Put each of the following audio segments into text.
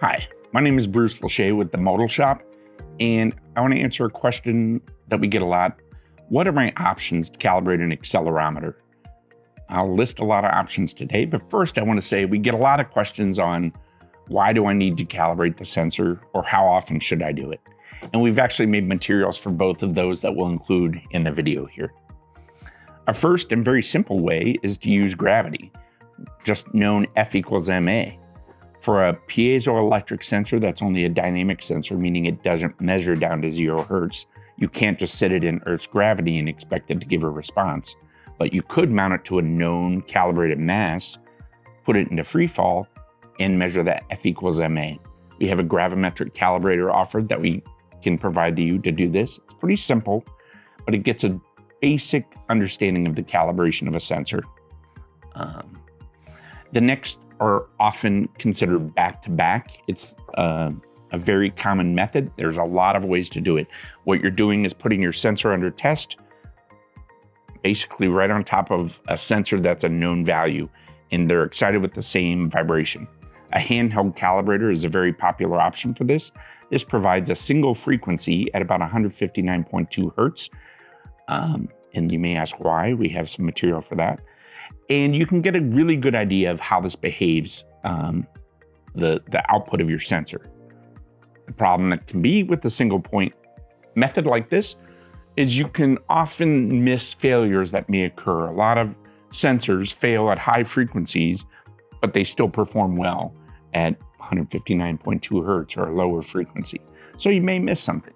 Hi, my name is Bruce Lachey with the Modal Shop, and I want to answer a question that we get a lot. What are my options to calibrate an accelerometer? I'll list a lot of options today, but first I want to say we get a lot of questions on why do I need to calibrate the sensor or how often should I do it? And we've actually made materials for both of those that we'll include in the video here. A first and very simple way is to use gravity, just known F equals ma. For a piezoelectric sensor, that's only a dynamic sensor, meaning it doesn't measure down to 0 hertz. You can't just set it in Earth's gravity and expect it to give a response. But you could mount it to a known calibrated mass, put it into free fall, and measure that F equals ma. We have a gravimetric calibrator offered that we can provide to you to do this. It's pretty simple, but it gets a basic understanding of the calibration of a sensor. The next are often considered back-to-back. It's a very common method. There's a lot of ways to do it. What you're doing is putting your sensor under test, basically right on top of a sensor that's a known value, and they're excited with the same vibration. A handheld calibrator is a very popular option for this. This provides a single frequency at about 159.2 hertz. And you may ask why. We have some material for that. And you can get a really good idea of how this behaves, the output of your sensor. The problem that can be with the single point method like this is you can often miss failures that may occur. A lot of sensors fail at high frequencies, but they still perform well at 159.2 hertz or a lower frequency. So you may miss something.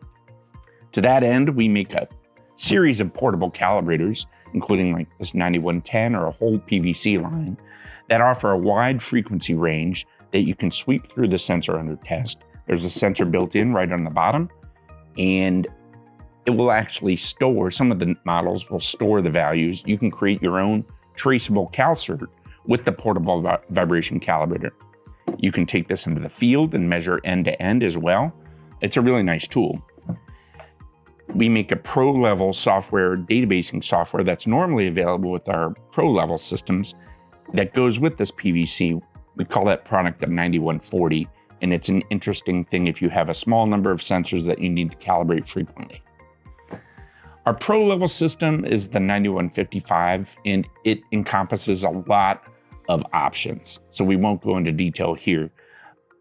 To that end, we make a series of portable calibrators, including like this 9110 or a whole PVC line, that offer a wide frequency range that you can sweep through the sensor under test. There's a sensor built in right on the bottom, and it will actually store, some of the models will store the values. You can create your own traceable CalCert with the portable vibration calibrator. You can take this into the field and measure end to end as well. It's a really nice tool. We make a pro-level software, databasing software that's normally available with our pro-level systems that goes with this PVC. We call that product a 9140, and it's an interesting thing if you have a small number of sensors that you need to calibrate frequently. Our pro-level system is the 9155, and it encompasses a lot of options. So we won't go into detail here,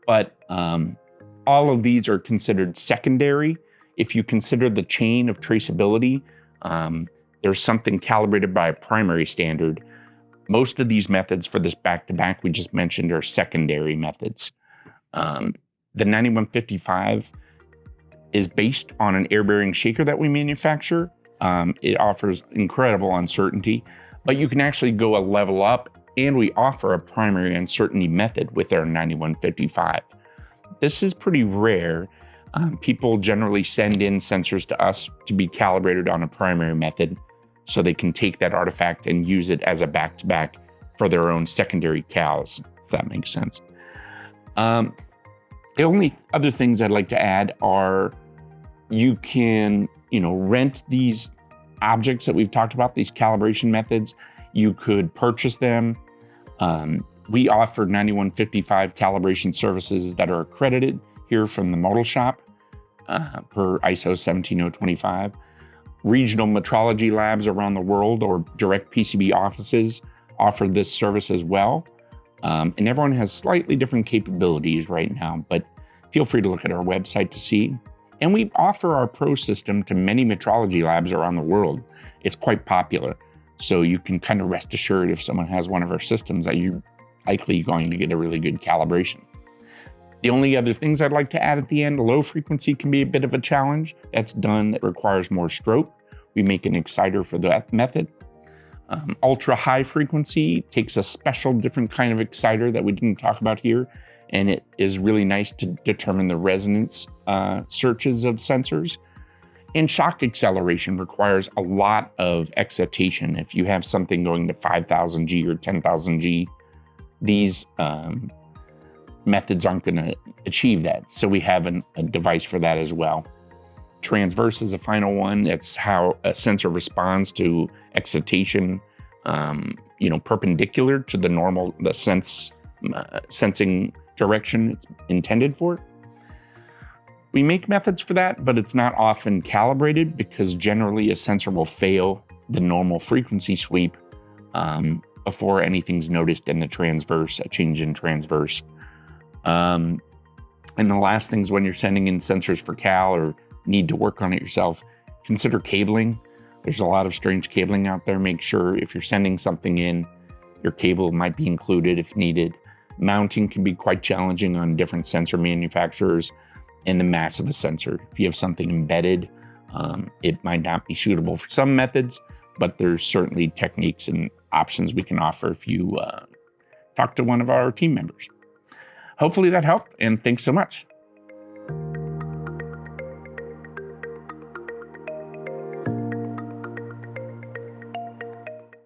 but all of these are considered secondary. If you consider the chain of traceability, there's something calibrated by a primary standard. Most of these methods for this back-to-back we just mentioned are secondary methods. The 9155 is based on an air-bearing shaker that we manufacture. It offers incredible uncertainty, but you can actually go a level up, and we offer a primary uncertainty method with our 9155. This is pretty rare. People generally send in sensors to us to be calibrated on a primary method so they can take that artifact and use it as a back-to-back for their own secondary cals, if that makes sense. The only other things I'd like to add are you can, rent these objects that we've talked about, these calibration methods. You could purchase them. We offer 9155 calibration services that are accredited here from the Modal Shop per ISO 17025. Regional metrology labs around the world or direct PCB offices offer this service as well. And everyone has slightly different capabilities right now, but feel free to look at our website to see. And we offer our Pro system to many metrology labs around the world. It's quite popular. So you can kind of rest assured if someone has one of our systems that you're likely going to get a really good calibration. The only other things I'd like to add at the end, low frequency can be a bit of a challenge. That requires more stroke. We make an exciter for that method. Ultra high frequency takes a special different kind of exciter that we didn't talk about here. And it is really nice to determine the resonance searches of sensors. And shock acceleration requires a lot of excitation. If you have something going to 5,000 G or 10,000 G, these methods aren't going to achieve that. So we have a device for that as well. Transverse is the final one. That's how a sensor responds to excitation, perpendicular to the sensing direction it's intended for. We make methods for that, but it's not often calibrated because generally a sensor will fail the normal frequency sweep before anything's noticed in the transverse, a change in transverse. And the last thing is when you're sending in sensors for cal or need to work on it yourself, consider cabling. There's a lot of strange cabling out there. Make sure if you're sending something in, your cable might be included if needed. Mounting can be quite challenging on different sensor manufacturers and the mass of a sensor. If you have something embedded, it might not be suitable for some methods, but there's certainly techniques and options we can offer if you talk to one of our team members. Hopefully that helped, and thanks so much.